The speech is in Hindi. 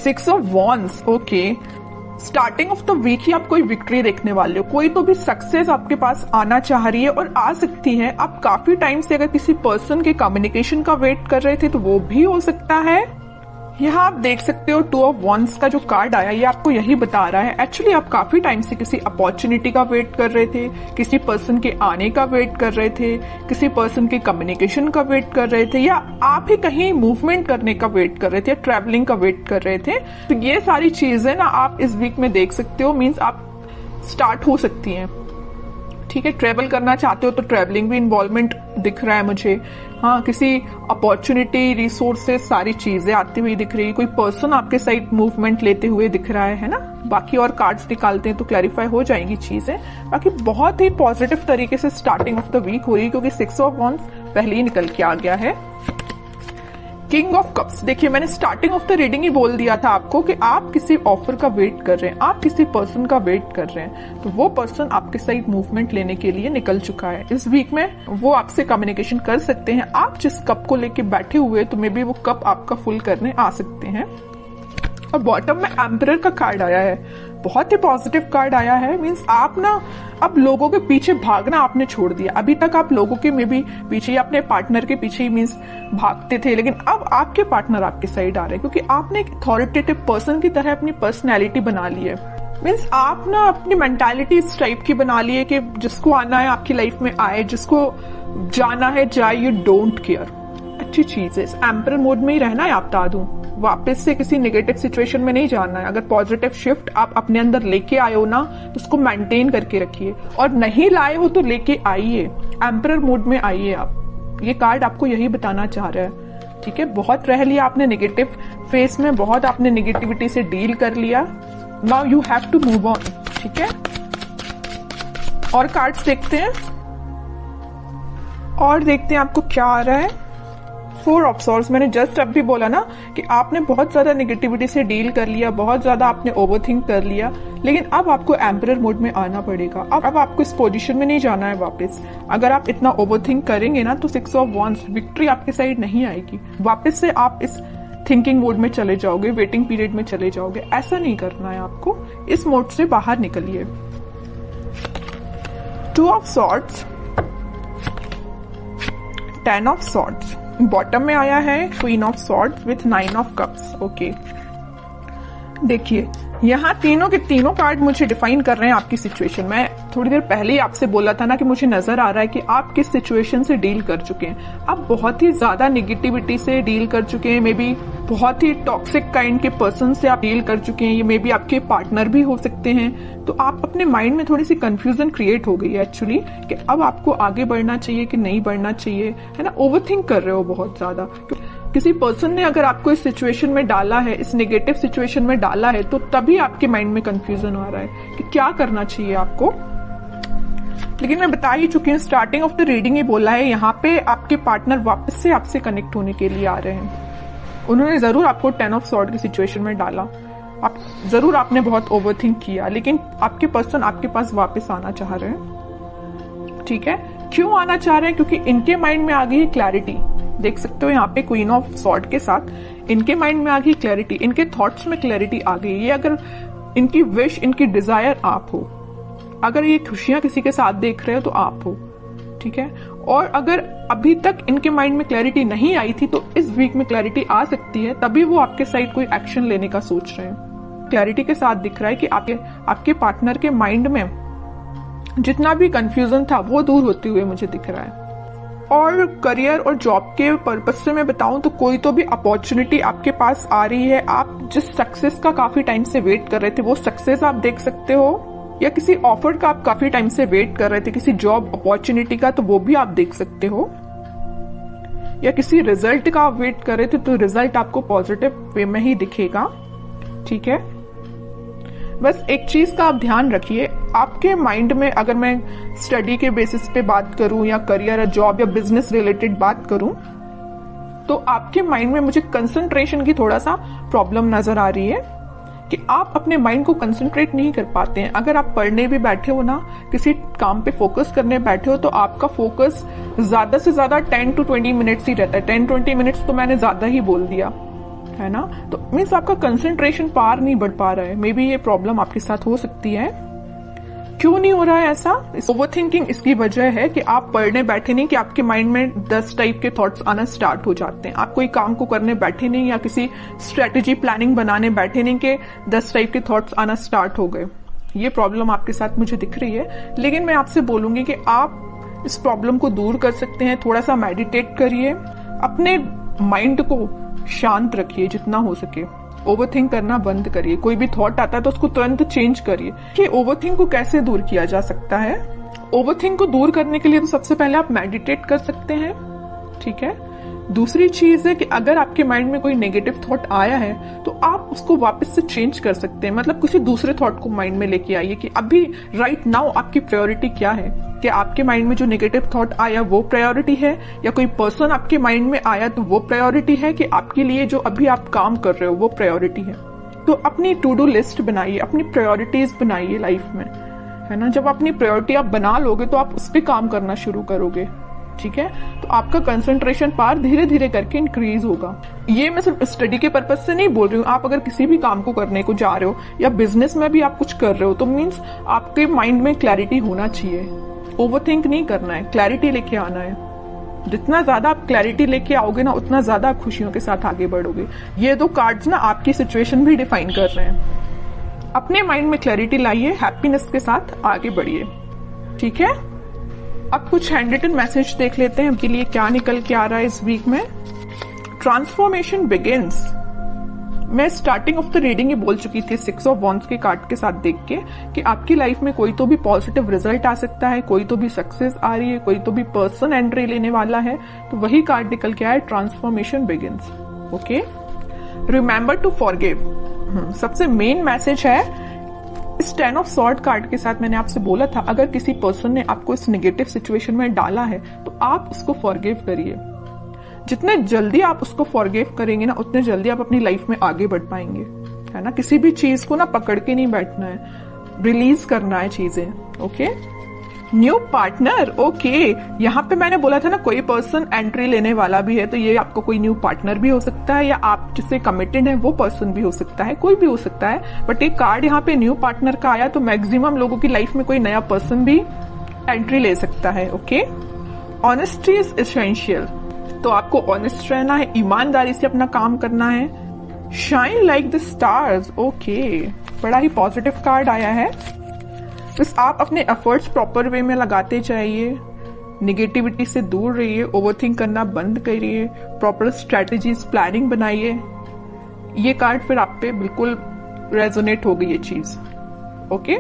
6 of wands, okay. Starting of the week ही आप कोई विक्ट्री देखने वाले हो, कोई तो भी सक्सेस आपके पास आना चाह रही है और आ सकती है। आप काफी टाइम से अगर किसी पर्सन के कम्युनिकेशन का वेट कर रहे थे तो वो भी हो सकता है। यहाँ आप देख सकते हो 2 ऑफ वॉन्ड्स का जो कार्ड आया ये आपको यही बता रहा है एक्चुअली आप काफी टाइम से किसी अपॉर्चुनिटी का वेट कर रहे थे, किसी पर्सन के आने का वेट कर रहे थे, किसी पर्सन के कम्युनिकेशन का वेट कर रहे थे, या आप ही कहीं मूवमेंट करने का वेट कर रहे थे, ट्रैवलिंग का वेट कर रहे थे। तो ये सारी चीजें ना आप इस वीक में देख सकते हो, मीन्स आप स्टार्ट हो सकती हैं। ठीक है, ट्रेवल करना चाहते हो तो ट्रेवलिंग भी इन्वॉल्वमेंट दिख रहा है मुझे। हाँ, किसी अपॉर्चुनिटी, रिसोर्सेस, सारी चीजें आती हुई दिख रही है। कोई पर्सन आपके साइड मूवमेंट लेते हुए दिख रहा है ना। बाकी और कार्ड्स निकालते हैं तो क्लैरिफाई हो जाएंगी चीजें। बाकी बहुत ही पॉजिटिव तरीके से स्टार्टिंग ऑफ द वीक हो रही है क्योंकि 6 ऑफ वॉन्ड्स पहले ही निकल के आ गया है। किंग ऑफ कप्स, देखिए मैंने स्टार्टिंग ऑफ द रीडिंग ही बोल दिया था आपको कि आप किसी ऑफर का वेट कर रहे हैं, आप किसी पर्सन का वेट कर रहे हैं, तो वो पर्सन आपके साइड मूवमेंट लेने के लिए निकल चुका है। इस वीक में वो आपसे कम्युनिकेशन कर सकते हैं। आप जिस कप को लेके बैठे हुए तो मे बी वो कप आपका फुल करने आ सकते हैं। और बॉटम में एम्परर का कार्ड आया है, बहुत ही पॉजिटिव कार्ड आया है। मींस आप ना अब लोगों के पीछे भागना आपने छोड़ दिया। अभी तक आप लोगों के में भी पीछे, अपने पार्टनर के पीछे ही मींस भागते थे, लेकिन अब आपके पार्टनर आपके साइड आ रहे हैं क्योंकि आपने एक अथॉरिटेटिव पर्सन की तरह अपनी पर्सनैलिटी बना ली है। मीन्स आप ना अपनी मेंटालिटी इस टाइप की बना ली है कि जिसको आना है आपकी लाइफ में आए, जिसको जाना है जाए, यू डोंट केयर। अच्छी चीज है, इस एम्परर मोड में ही रहना है। आप बता दूं, वापस से किसी नेगेटिव सिचुएशन में नहीं जाना है। अगर पॉजिटिव शिफ्ट आप अपने अंदर लेके आए हो ना तो उसको मेंटेन करके रखिए, और नहीं लाए हो तो लेके आइए, एम्परर मोड में आइए आप। ये कार्ड आपको यही बताना चाह रहा है। ठीक है, बहुत रह लिया आपने नेगेटिव फेस में, बहुत आपने नेगेटिविटी से डील कर लिया। Now you have to move on. ठीक है, और कार्ड्स देखते हैं और देखते हैं आपको क्या आ रहा है। 4 ऑफ सॉर्ड्स, मैंने जस्ट अब भी बोला ना कि आपने बहुत ज्यादा नेगेटिविटी से डील कर लिया, बहुत ज्यादा आपने ओवरथिंक कर लिया, लेकिन अब आपको एम्परर मोड में आना पड़ेगा। अब आपको इस पोजीशन में नहीं जाना है वापस। अगर आप इतना ओवरथिंक करेंगे ना तो 6 ऑफ वॉन्ड्स, विक्ट्री आपके साइड नहीं आएगी। वापस से आप इस थिंकिंग मोड में चले जाओगे, वेटिंग पीरियड में चले जाओगे। ऐसा नहीं करना है आपको, इस मोड से बाहर निकलिए। 2 of swords, 10 of swords, bottom में आया है queen of swords with 9 of cups. Okay, देखिए यहाँ तीनों के तीनों कार्ड मुझे डिफाइन कर रहे हैं आपकी सिचुएशन। मैं थोड़ी देर पहले ही आपसे बोला था ना कि मुझे नजर आ रहा है कि आप किस सिचुएशन से डील कर चुके हैं। आप बहुत ही ज्यादा नेगेटिविटी से डील कर चुके हैं, मे बी बहुत ही टॉक्सिक काइंड के पर्सन से आप डील कर चुके हैं। ये मे बी आपके पार्टनर भी हो सकते हैं। तो आप अपने माइंड में थोड़ी सी कंफ्यूजन क्रिएट हो गई है एक्चुअली कि अब आपको आगे बढ़ना चाहिए कि नहीं बढ़ना चाहिए, है ना। ओवरथिंक कर रहे हो बहुत ज्यादा। किसी पर्सन ने अगर आपको इस सिचुएशन में डाला है, इस नेगेटिव सिचुएशन में डाला है, तो तभी आपके माइंड में कंफ्यूजन आ रहा है कि क्या करना चाहिए आपको। लेकिन मैं बता ही चुकी हूँ, स्टार्टिंग ऑफ द रीडिंग ही बोला है, यहाँ पे आपके पार्टनर वापस से आपसे कनेक्ट होने के लिए आ रहे हैं। उन्होंने जरूर आपको 10 ऑफ सॉर्ड की सिचुएशन में डाला, आपने बहुत ओवरथिंक किया, लेकिन आपके पर्सन आपके पास वापस आना चाह रहे हैं। ठीक है, क्यों आना चाह रहे हैं? क्योंकि इनके माइंड में आ गई है क्लैरिटी। देख सकते हो यहाँ पे क्वीन ऑफ सॉर्ड के साथ इनके माइंड में आ गई क्लैरिटी, इनके थॉट्स में क्लैरिटी आ गई। ये अगर इनकी विश, इनकी डिजायर आप हो, अगर ये खुशियां किसी के साथ देख रहे हो तो आप हो। ठीक है, और अगर अभी तक इनके माइंड में क्लैरिटी नहीं आई थी तो इस वीक में क्लैरिटी आ सकती है, तभी वो आपके साइड कोई एक्शन लेने का सोच रहे हैं। क्लैरिटी के साथ दिख रहा है कि आपके पार्टनर के माइंड में जितना भी कंफ्यूजन था वो दूर होते हुए मुझे दिख रहा है। और करियर और जॉब के पर्पज से मैं बताऊं तो कोई तो भी अपॉर्चुनिटी आपके पास आ रही है। आप जिस सक्सेस का काफी टाइम से वेट कर रहे थे वो सक्सेस आप देख सकते हो, या किसी ऑफर का आप काफी टाइम से वेट कर रहे थे, किसी जॉब अपॉर्चुनिटी का, तो वो भी आप देख सकते हो। या किसी रिजल्ट का आप वेट कर रहे थे तो रिजल्ट आपको पॉजिटिव वे में ही दिखेगा। ठीक है, बस एक चीज का आप ध्यान रखिए, आपके माइंड में, अगर मैं स्टडी के बेसिस पे बात करूं या करियर या जॉब या बिजनेस रिलेटेड बात करूं, तो आपके माइंड में मुझे कंसंट्रेशन की थोड़ा सा प्रॉब्लम नजर आ रही है कि आप अपने माइंड को कंसंट्रेट नहीं कर पाते हैं। अगर आप पढ़ने भी बैठे हो ना, किसी काम पे फोकस करने बैठे हो, तो आपका फोकस ज्यादा से ज्यादा 10 to 20 मिनट्स ही रहता है। 10-20 मिनट्स तो मैंने ज्यादा ही बोल दिया, है ना। तो मीन्स आपका कंसंट्रेशन पार नहीं बढ़ पा रहा है। मे बी ये प्रॉब्लम आपके साथ हो सकती है। क्यों नहीं हो रहा है ऐसा? ओवरथिंकिंग इसकी वजह है कि आप पढ़ने बैठे नहीं कि आपके माइंड में 10 टाइप के थॉट्स आना स्टार्ट हो जाते हैं। आप कोई काम को करने बैठे नहीं या किसी स्ट्रेटेजी प्लानिंग बनाने बैठे नहीं कि 10 टाइप के थॉट्स आना स्टार्ट हो गए। ये प्रॉब्लम आपके साथ मुझे दिख रही है, लेकिन मैं आपसे बोलूंगी कि आप इस प्रॉब्लम को दूर कर सकते हैं। थोड़ा सा मेडिटेट करिए, अपने माइंड को शांत रखिए जितना हो सके। ओवरथिंक करना बंद करिए। कोई भी थॉट आता है तो उसको तुरंत चेंज करिए। कि ओवरथिंक को कैसे दूर किया जा सकता है? ओवरथिंक को दूर करने के लिए तो सबसे पहले आप मेडिटेट कर सकते हैं, ठीक है। दूसरी चीज है कि अगर आपके माइंड में कोई नेगेटिव थॉट आया है तो आप उसको वापस से चेंज कर सकते हैं। मतलब किसी दूसरे थॉट को माइंड में लेके आइए कि अभी राइट नाउ आपकी प्रायोरिटी क्या है। क्या आपके माइंड में जो नेगेटिव थॉट आया वो प्रायोरिटी है, या कोई पर्सन आपके माइंड में आया तो वो प्रायोरिटी है, कि आपके लिए जो अभी आप काम कर रहे हो वो प्रायोरिटी है। तो अपनी टू डू लिस्ट बनाइए, अपनी प्रायोरिटीज बनाइए लाइफ में, है ना। जब अपनी प्रायोरिटी आप बना लोगे तो आप उस पर काम करना शुरू करोगे, ठीक है। तो आपका कंसंट्रेशन पावर धीरे धीरे करके इंक्रीज होगा। ये मैं सिर्फ स्टडी के पर्पज से नहीं बोल रही हूँ। आप अगर किसी भी काम को करने को जा रहे हो या बिजनेस में भी आप कुछ कर रहे हो तो मीन्स आपके माइंड में क्लैरिटी होना चाहिए। ओवरथिंक नहीं करना है, क्लैरिटी लेके आना है। जितना ज्यादा आप क्लैरिटी लेके आओगे ना, उतना ज्यादा आप खुशियों के साथ आगे बढ़ोगे। ये 2 कार्ड्स ना आपकी सिचुएशन भी डिफाइन कर रहे हैं। अपने माइंड में क्लैरिटी लाइए, हैप्पीनेस के साथ आगे बढ़िए, ठीक है। अब कुछ हैंड रिटन मैसेज देख लेते हैं उनके लिए क्या निकल के आ रहा है इस वीक में। Transformation begins. मैं स्टार्टिंग ऑफ द रीडिंग ही बोल चुकी थी 6 ऑफ वॉन्ड्स के कार्ड के साथ देख के कि आपकी लाइफ में कोई तो भी पॉजिटिव रिजल्ट आ सकता है, कोई तो भी सक्सेस आ रही है, कोई तो भी पर्सन एंट्री लेने वाला है। तो वही कार्ड निकल के आया, transformation begins. Okay, remember to forgive. सबसे मेन मैसेज है इस 10 ऑफ सॉर्ड कार्ड के साथ। मैंने आपसे बोला था अगर किसी पर्सन ने आपको इस नेगेटिव सिचुएशन में डाला है तो आप उसको फॉरगिव करिए। जितने जल्दी आप उसको फॉरगिव करेंगे ना, उतने जल्दी आप अपनी लाइफ में आगे बढ़ पाएंगे, है ना। किसी भी चीज को ना पकड़ के नहीं बैठना है, रिलीज करना है चीजें। Okay, new partner. ओके, यहाँ पे मैंने बोला था ना कोई पर्सन एंट्री लेने वाला भी है, तो ये आपको कोई न्यू पार्टनर भी हो सकता है, या आप जिससे कमिटेड है वो पर्सन भी हो सकता है, कोई भी हो सकता है। बट एक कार्ड यहाँ पे न्यू पार्टनर का आया, तो मैक्सिमम लोगों की लाइफ में कोई नया पर्सन भी एंट्री ले सकता है। Okay, honesty is essential. तो आपको ऑनेस्ट रहना है, ईमानदारी से अपना काम करना है। Shine like the stars. Okay, बड़ा ही पॉजिटिव कार्ड आया है। बस आप अपने एफर्ट्स प्रॉपर वे में लगाते जाइए, निगेटिविटी से दूर रहिए, ओवरथिंक करना बंद करिए, प्रॉपर स्ट्रेटेजीज प्लानिंग बनाइए। ये कार्ड फिर आप पे बिल्कुल रेजोनेट होगी ये चीज। ओके।